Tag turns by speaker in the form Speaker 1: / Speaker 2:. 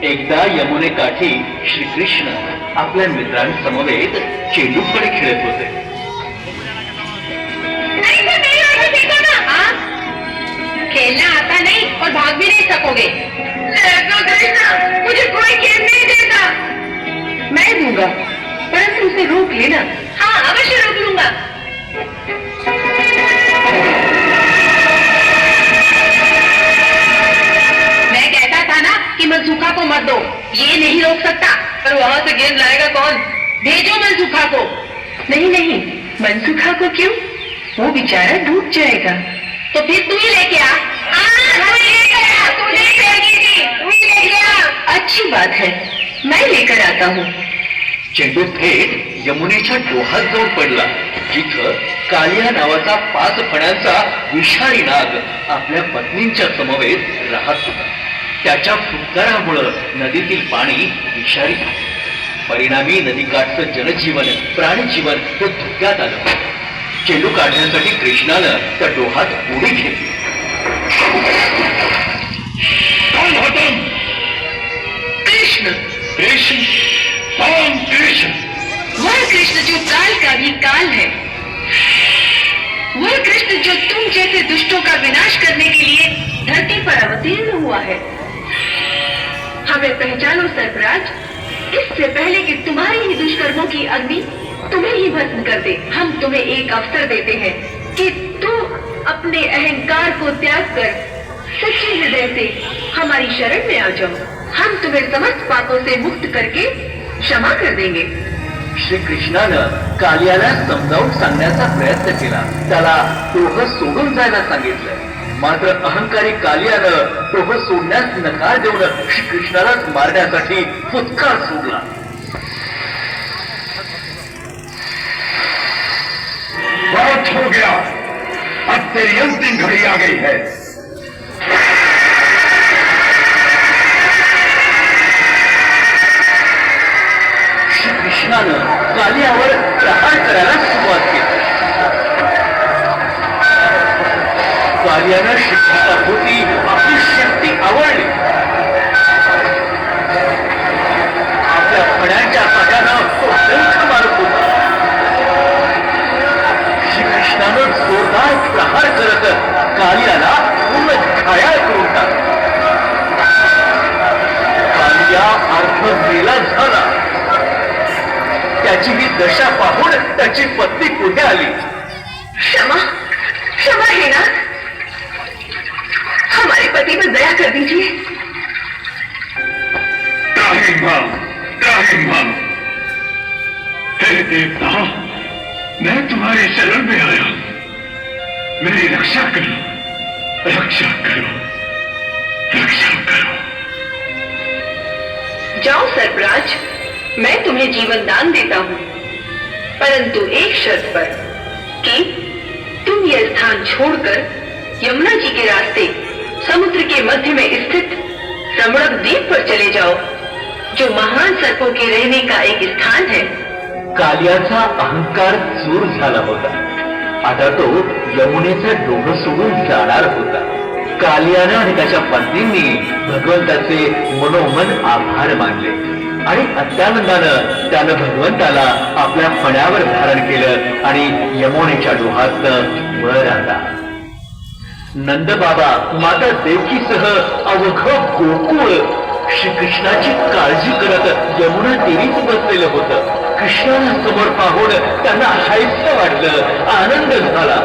Speaker 1: एकदा यमुनेकाठी श्रीकृष्ण आपल्या मित्रांसमवेत चेंडूकडे खेळत होते.
Speaker 2: खेलना आता नहीं और भाग भी नहीं सकोगे. मुझे कोई खेल नहीं देता. मैं दूंगा, परंतु उसे रोक लेना. हाँ, अवश्य रोक लूंगा. मैं कहता था ना कि मनसूखा को मत दो. ये नहीं रोक सकता. पर वहाँ से गेंद लाएगा कौन? भेजो मनसूखा को. नहीं नहीं, मनसूखा को क्यों? वो बेचारा डूब जाएगा. तो फिर तू ही लेके आ. अच्छी बात है, मैं लेकर आता हूँ.
Speaker 1: चेंडू थेट यमुनेच्या डोहात जाऊन पडला, जिथं कालिया नावाचा 5 फण्यांचा विषारी नाग आपल्या पत्नींच्या समवेत राहत होता. त्याच्या फुटकारामुळं नदीतील पाणी विषारी झाले. परिणामी नदीकाठचं जनजीवन, प्राणीजीवन हे धोक्यात आलं. चेंडू काढण्यासाठी कृष्णानं त्या डोहात उडी घेतली.
Speaker 3: कृष्ण कृष्ण राम कृष्ण,
Speaker 2: वह कृष्ण जो काल का भी काल है, वह कृष्ण जो तुम जैसे दुष्टों का विनाश करने के लिए धरती पर अवतीर्ण हुआ है. हमें पहचानो सर्पराज, इससे पहले कि तुम्हारी ही दुष्कर्मों की अग्नि तुम्हें ही भस्म कर दे, हम तुम्हें एक अवसर देते हैं कि तुम अपने अहंकार को त्याग कर सच्चे हृदय से हमारी शरण में आ जाओ. हम तुम्हें समस्त पापों से मुक्त करके क्षमा कर देंगे.
Speaker 1: श्रीकृष्णानं कालियाला समजावून सांगण्याचा प्रयत्न केला. त्याला डोहं सोडून जायला सांगितलं. मात्र अहंकारी कालियानं डोहं सोडण्यास नकार देऊन श्रीकृष्णालाच मारण्यासाठी फुटकार सोडला.
Speaker 3: बहुत हो गया, अब तेरी अंतिम घड़ी आ गई है.
Speaker 1: कृष्णानं कालियावर प्रहार करायला सुरुवात केली. कालियानं श्रीकृष्णाभोवती आपली शक्ती आवडली. आपल्या फण्यांच्या साह्यानं तो डंख मारत होता. श्रीकृष्णानं जोरदार प्रहार करत कालियाला पूर्ण घायाळ करून टाकला. कालिया अर्ध मेला झाला. त्याची ही दशा पाहून त्याची पत्नी पुढे आली.
Speaker 2: क्षमा क्षमा है ना, हमारे पति पर दया कर दीजिए.
Speaker 3: त्राहिमाम, हे देवता, मैं तुम्हारे शरण में आया. मेरी रक्षा करो, रक्षा करो, रक्षा करो.
Speaker 2: जाओ सर्पराज, मैं तुम्हें जीवन दान देता हूँ, परंतु एक शर्त पर कि तुम यह स्थान छोड़कर यमुना जी के रास्ते समुद्र के मध्य में स्थित रमणक द्वीप पर चले जाओ, जो महान सर्पों के रहने का एक स्थान है.
Speaker 1: कालियाचा अहंकार चूर झाला होता. आता तो यमुनेचा डोह सोडून जाणार होता. कालियानं आणि त्याच्या पत्नींनी भगवंताचे मनोमन आभार मानले आणि अत्यानंदानं त्यानं भगवंताला आपल्या फण्यावर धारण केलं आणि यमुनेच्या डोहात वर आला. नंदबाबा माता देवकीसह अवघं गोकुळ श्रीकृष्णाची काळजी करत यमुना तीरीच बसलेलं होतं. कृष्णाला समोर पाहून त्यांना हायसं वाटलं, आनंद झाला.